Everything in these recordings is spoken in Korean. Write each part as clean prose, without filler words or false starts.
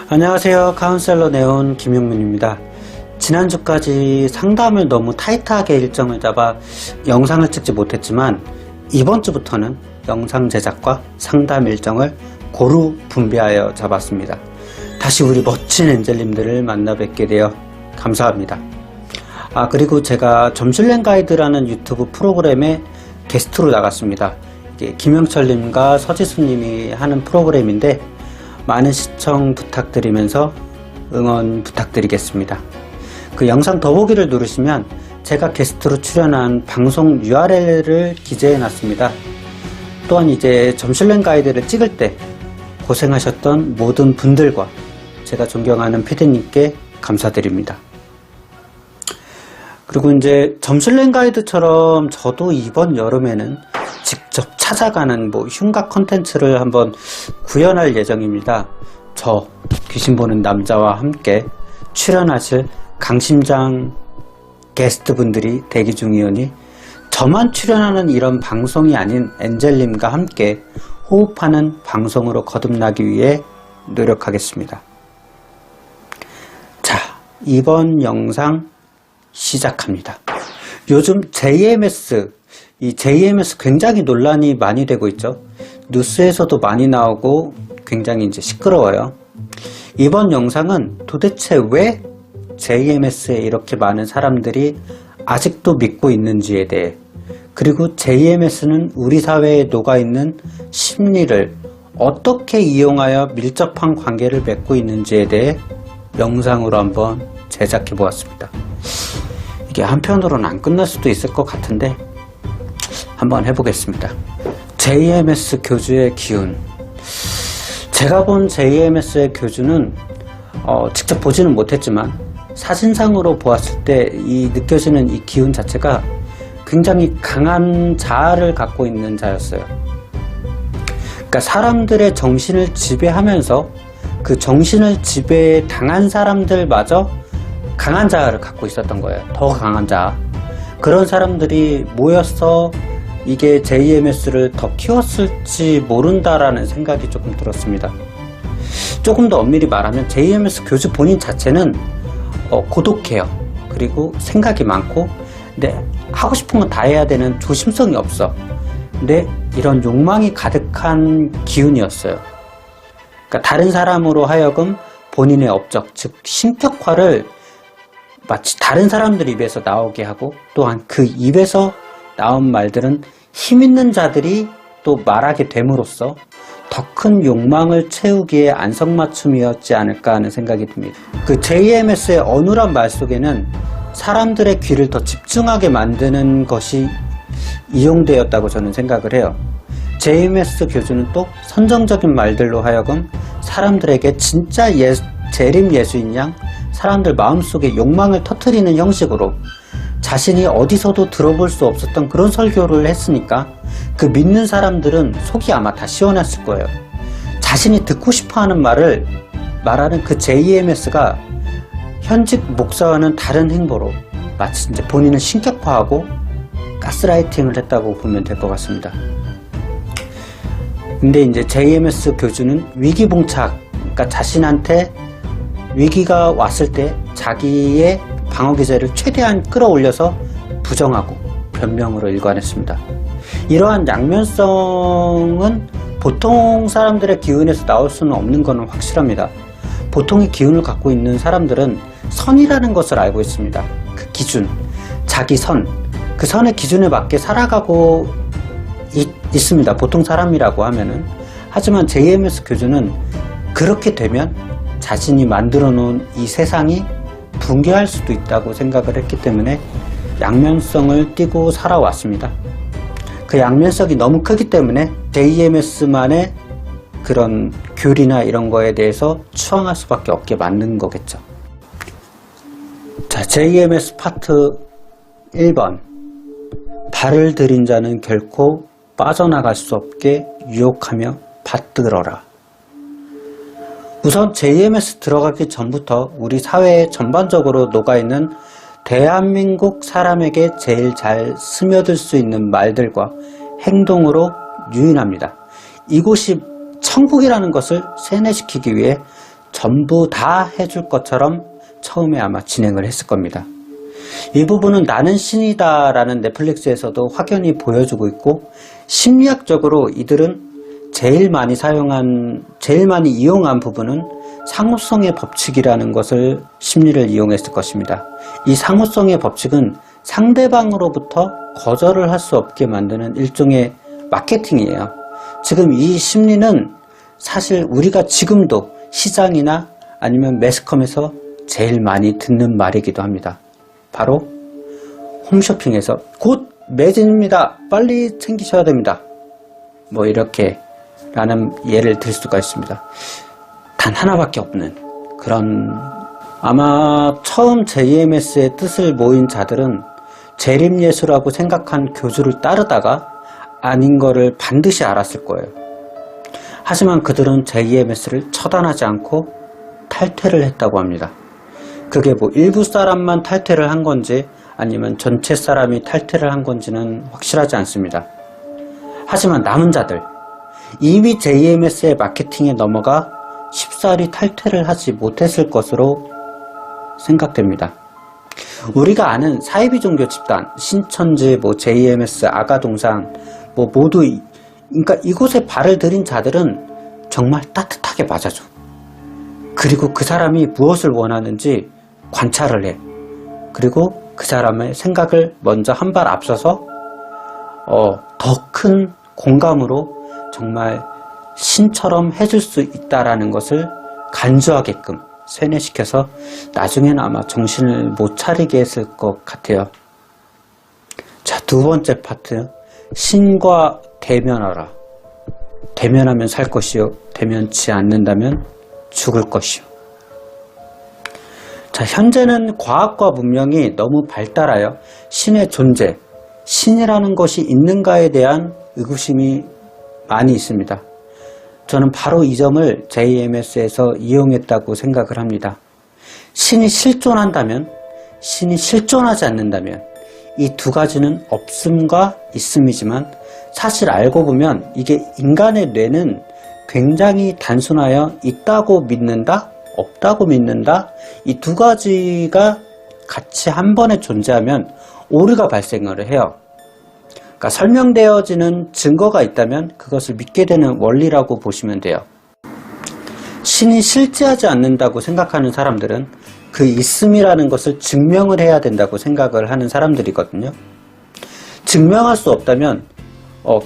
안녕하세요. 카운셀러 네온 김용민입니다. 지난주까지 상담을 너무 타이트하게 일정을 잡아 영상을 찍지 못했지만 이번 주부터는 영상 제작과 상담 일정을 고루 분배하여 잡았습니다. 다시 우리 멋진 엔젤님들을 만나 뵙게 되어 감사합니다. 그리고 제가 점슐랭 가이드라는 유튜브 프로그램에 게스트로 나갔습니다. 이게 김영철님과 서지수님이 하는 프로그램인데 많은 시청 부탁드리면서 응원 부탁드리겠습니다. 그 영상 더보기를 누르시면 제가 게스트로 출연한 방송 URL을 기재해 놨습니다. 또한 이제 점슐랭 가이드를 찍을 때 고생하셨던 모든 분들과 제가 존경하는 PD님께 감사드립니다. 그리고 이제 점슐랭 가이드처럼 저도 이번 여름에는 직접 찾아가는 흉각 컨텐츠를 한번 구현할 예정입니다. 저 귀신 보는 남자와 함께 출연하실 강심장 게스트분들이 대기 중이오니 저만 출연하는 이런 방송이 아닌 엔젤님과 함께 호흡하는 방송으로 거듭나기 위해 노력하겠습니다. 자, 이번 영상 시작합니다. 요즘 JMS, 이 JMS 굉장히 논란이 많이 되고 있죠. 뉴스에서도 많이 나오고 굉장히 이제 시끄러워요. 이번 영상은 도대체 왜 JMS에 이렇게 많은 사람들이 아직도 믿고 있는지에 대해, 그리고 JMS는 우리 사회에 녹아있는 심리를 어떻게 이용하여 밀접한 관계를 맺고 있는지에 대해 영상으로 한번 제작해 보았습니다. 이게 한편으로는 안 끝날 수도 있을 것 같은데 한번 해보겠습니다. JMS 교주의 기운. 제가 본 JMS의 교주는 직접 보지는 못했지만 사진상으로 보았을 때 느껴지는 이 기운 자체가 굉장히 강한 자아를 갖고 있는 자였어요. 그러니까 사람들의 정신을 지배하면서 그 정신을 지배당한 사람들마저 강한 자아를 갖고 있었던 거예요. 더 강한 자아. 그런 사람들이 모여서 이게 JMS를 더 키웠을지 모른다라는 생각이 조금 들었습니다. 조금 더 엄밀히 말하면 JMS 교주 본인 자체는 고독해요. 그리고 생각이 많고, 근데 하고 싶은 건 다 해야 되는 조심성이 없어. 근데 이런 욕망이 가득한 기운이었어요. 그러니까 다른 사람으로 하여금 본인의 업적, 즉 신격화를 마치 다른 사람들 입에서 나오게 하고, 또한 그 입에서 나온 말들은 힘있는 자들이 또 말하게 됨으로써 더 큰 욕망을 채우기에 안성맞춤이었지 않을까 하는 생각이 듭니다. 그 JMS의 어눌한 말 속에는 사람들의 귀를 더 집중하게 만드는 것이 이용되었다고 저는 생각을 해요. JMS 교주는 또 선정적인 말들로 하여금 사람들에게 진짜 재림 예수인 양 사람들 마음속에 욕망을 터뜨리는 형식으로 자신이 어디서도 들어볼 수 없었던 그런 설교를 했으니까 그 믿는 사람들은 속이 아마 다 시원했을 거예요. 자신이 듣고 싶어하는 말을 말하는 그 JMS가 현직 목사와는 다른 행보로 마치 이제 본인을 신격화하고 가스라이팅을 했다고 보면 될 것 같습니다. 근데 이제 JMS 교주는 위기봉착, 그러니까 자신한테 위기가 왔을 때 자기의 방어기제를 최대한 끌어올려서 부정하고 변명으로 일관했습니다. 이러한 양면성은 보통 사람들의 기운에서 나올 수는 없는 것은 확실합니다. 보통의 기운을 갖고 있는 사람들은 선이라는 것을 알고 있습니다. 그 기준, 자기 선, 그 선의 기준에 맞게 살아가고 있습니다. 보통 사람이라고 하면은. 하지만 JMS 교주는 그렇게 되면 자신이 만들어 놓은 이 세상이 붕괴할 수도 있다고 생각을 했기 때문에 양면성을 띠고 살아왔습니다. 그 양면성이 너무 크기 때문에 JMS만의 그런 교리나 이런 거에 대해서 추앙할 수밖에 없게 만든 거겠죠. 자, JMS 파트 1번. 발을 들인 자는 결코 빠져나갈 수 없게 유혹하며 받들어라. 우선 JMS 들어가기 전부터 우리 사회에 전반적으로 녹아있는 대한민국 사람에게 제일 잘 스며들 수 있는 말들과 행동으로 유인합니다. 이곳이 천국이라는 것을 세뇌시키기 위해 전부 다 해줄 것처럼 처음에 아마 진행을 했을 겁니다. 이 부분은 나는 신이다 라는 넷플릭스에서도 확연히 보여주고 있고, 심리학적으로 이들은 제일 많이 이용한 부분은 상호성의 법칙이라는 것을 심리를 이용했을 것입니다. 이 상호성의 법칙은 상대방으로부터 거절을 할 수 없게 만드는 일종의 마케팅이에요. 지금 이 심리는 사실 우리가 지금도 시장이나 아니면 매스컴에서 제일 많이 듣는 말이기도 합니다. 바로 홈쇼핑에서 곧 매진입니다. 빨리 챙기셔야 됩니다. 뭐 이렇게 라는 예를 들 수가 있습니다. 단 하나밖에 없는 그런, 아마 처음 JMS의 뜻을 모인 자들은 재림예수라고 생각한 교주를 따르다가 아닌 거를 반드시 알았을 거예요. 하지만 그들은 JMS를 처단하지 않고 탈퇴를 했다고 합니다. 그게 뭐 일부 사람만 탈퇴를 한 건지 아니면 전체 사람이 탈퇴를 한 건지는 확실하지 않습니다. 하지만 남은 자들, 이미 JMS의 마케팅에 넘어가 쉽사리 탈퇴를 하지 못했을 것으로 생각됩니다. 우리가 아는 사이비 종교 집단, 신천지, JMS, 아가동산, 모두, 그러니까 이곳에 발을 들인 자들은 정말 따뜻하게 맞아줘. 그리고 그 사람이 무엇을 원하는지 관찰을 해. 그리고 그 사람의 생각을 먼저 한 발 앞서서 더 큰 공감으로 정말 신처럼 해줄 수 있다라는 것을 간주하게끔 세뇌시켜서 나중에는 아마 정신을 못 차리게 했을 것 같아요. 자, 두 번째 파트, 신과 대면하라. 대면하면 살 것이요, 대면치 않는다면 죽을 것이요. 자, 현재는 과학과 문명이 너무 발달하여 신의 존재, 신이라는 것이 있는가에 대한 의구심이 많이 있습니다. 저는 바로 이 점을 JMS에서 이용했다고 생각을 합니다. 신이 실존한다면, 신이 실존하지 않는다면, 이 두 가지는 없음과 있음이지만 사실 알고 보면 이게 인간의 뇌는 굉장히 단순하여 있다고 믿는다, 없다고 믿는다, 이 두 가지가 같이 한 번에 존재하면 오류가 발생을 해요. 그러니까 설명되어지는 증거가 있다면 그것을 믿게 되는 원리라고 보시면 돼요. 신이 실제하지 않는다고 생각하는 사람들은 그 있음이라는 것을 증명을 해야 된다고 생각을 하는 사람들이거든요. 증명할 수 없다면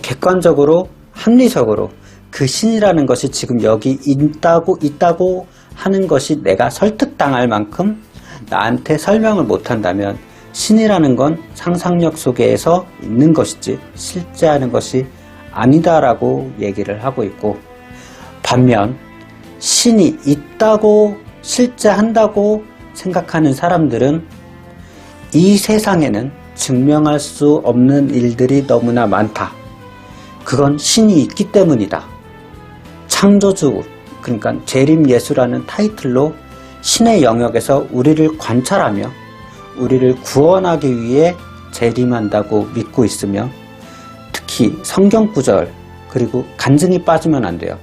객관적으로, 합리적으로 그 신이라는 것이 지금 여기 있다고 하는 것이 내가 설득당할 만큼 나한테 설명을 못한다면 신이라는 건 상상력 속에서 있는 것이지 실제하는 것이 아니다라고 얘기를 하고 있고, 반면 신이 있다고 실제한다고 생각하는 사람들은 이 세상에는 증명할 수 없는 일들이 너무나 많다. 그건 신이 있기 때문이다. 창조주, 그러니까 재림예수라는 타이틀로 신의 영역에서 우리를 관찰하며 우리를 구원하기 위해 재림한다고 믿고 있으며, 특히 성경 구절 그리고 간증이 빠지면 안 돼요.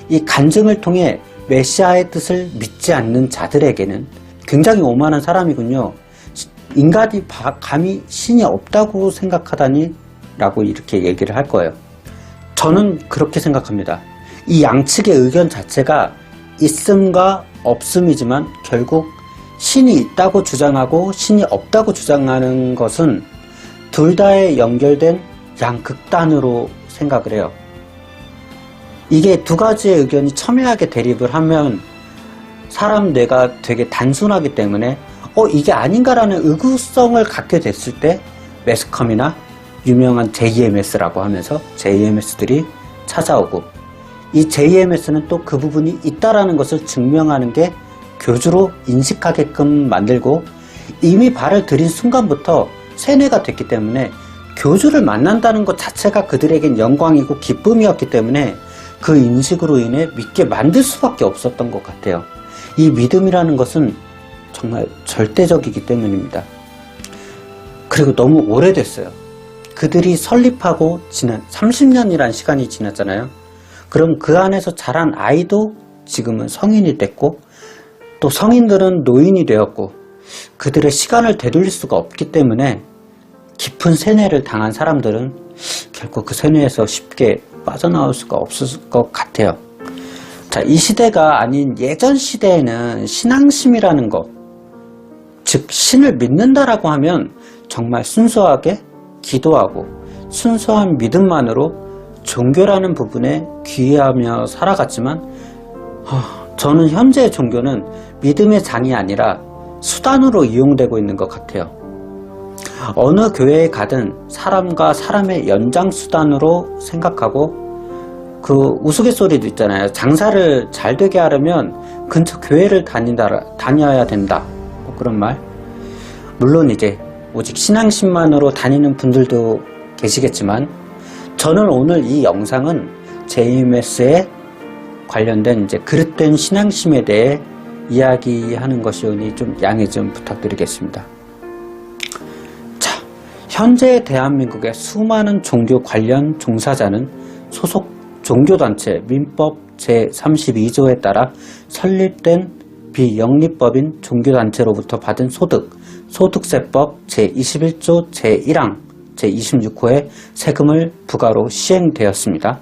이 간증을 통해 메시아의 뜻을 믿지 않는 자들에게는 굉장히 오만한 사람이군요. 인간이 감히 신이 없다고 생각하다니 라고 이렇게 얘기를 할 거예요. 저는 그렇게 생각합니다. 이 양측의 의견 자체가 있음과 없음이지만 결국 신이 있다고 주장하고 신이 없다고 주장하는 것은 둘 다에 연결된 양극단으로 생각을 해요. 이게 두 가지의 의견이 첨예하게 대립을 하면 사람 뇌가 되게 단순하기 때문에 이게 아닌가라는 의구성을 갖게 됐을 때 매스컴이나 유명한 JMS라고 하면서 JMS들이 찾아오고, 이 JMS는 또 그 부분이 있다라는 것을 증명하는 게 교주로 인식하게끔 만들고, 이미 발을 들인 순간부터 세뇌가 됐기 때문에 교주를 만난다는 것 자체가 그들에겐 영광이고 기쁨이었기 때문에 그 인식으로 인해 믿게 만들 수밖에 없었던 것 같아요. 이 믿음이라는 것은 정말 절대적이기 때문입니다. 그리고 너무 오래됐어요. 그들이 설립하고 지난 30년이라는 시간이 지났잖아요. 그럼 그 안에서 자란 아이도 지금은 성인이 됐고, 또 성인들은 노인이 되었고 그들의 시간을 되돌릴 수가 없기 때문에 깊은 세뇌를 당한 사람들은 결국 그 세뇌에서 쉽게 빠져나올 수가 없을 것 같아요. 자, 이 시대가 아닌 예전 시대에는 신앙심이라는 것, 즉 신을 믿는다라고 하면 정말 순수하게 기도하고 순수한 믿음만으로 종교라는 부분에 귀의하며 살아갔지만 저는 현재의 종교는 믿음의 장이 아니라 수단으로 이용되고 있는 것 같아요. 어느 교회에 가든 사람과 사람의 연장수단으로 생각하고 그 우스갯소리도 있잖아요. 장사를 잘 되게 하려면 근처 교회를 다녀야 된다. 뭐 그런 말. 물론 이제 오직 신앙심만으로 다니는 분들도 계시겠지만 저는 오늘 이 영상은 JMS에 관련된 이제 그릇된 신앙심에 대해 이야기하는 것이오니 좀 양해 좀 부탁드리겠습니다. 자, 현재 대한민국의 수많은 종교 관련 종사자는 소속 종교단체 민법 제32조에 따라 설립된 비영리법인 종교단체로부터 받은 소득세법 제21조 제1항 제26호의 세금을 부과로 시행되었습니다.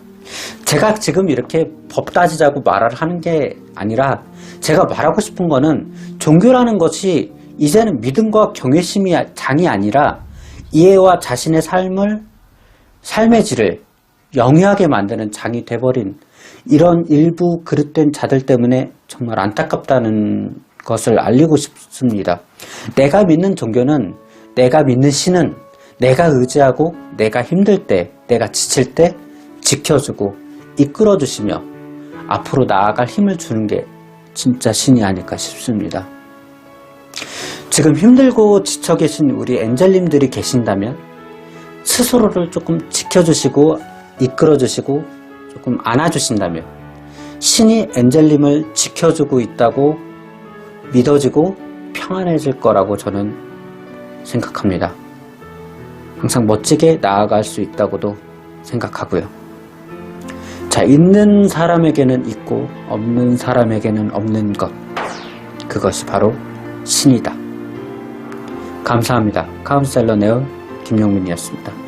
제가 지금 이렇게 법 따지자고 말을 하는 게 아니라 제가 말하고 싶은 거는 종교라는 것이 이제는 믿음과 경외심이 장이 아니라 이해와 자신의 삶의 질을 영위하게 만드는 장이 돼버린 이런 일부 그릇된 자들 때문에 정말 안타깝다는 것을 알리고 싶습니다. 내가 믿는 종교는, 내가 믿는 신은 내가 의지하고 내가 힘들 때, 내가 지칠 때 지켜주고 이끌어주시며 앞으로 나아갈 힘을 주는 게 진짜 신이 아닐까 싶습니다. 지금 힘들고 지쳐 계신 우리 엔젤님들이 계신다면 스스로를 조금 지켜주시고 이끌어주시고 조금 안아주신다면 신이 엔젤님을 지켜주고 있다고 믿어지고 평안해질 거라고 저는 생각합니다. 항상 멋지게 나아갈 수 있다고도 생각하고요. 자, 있는 사람에게는 있고 없는 사람에게는 없는 것, 그것이 바로 신이다. 감사합니다. 카운셀러 네오 김용민이었습니다.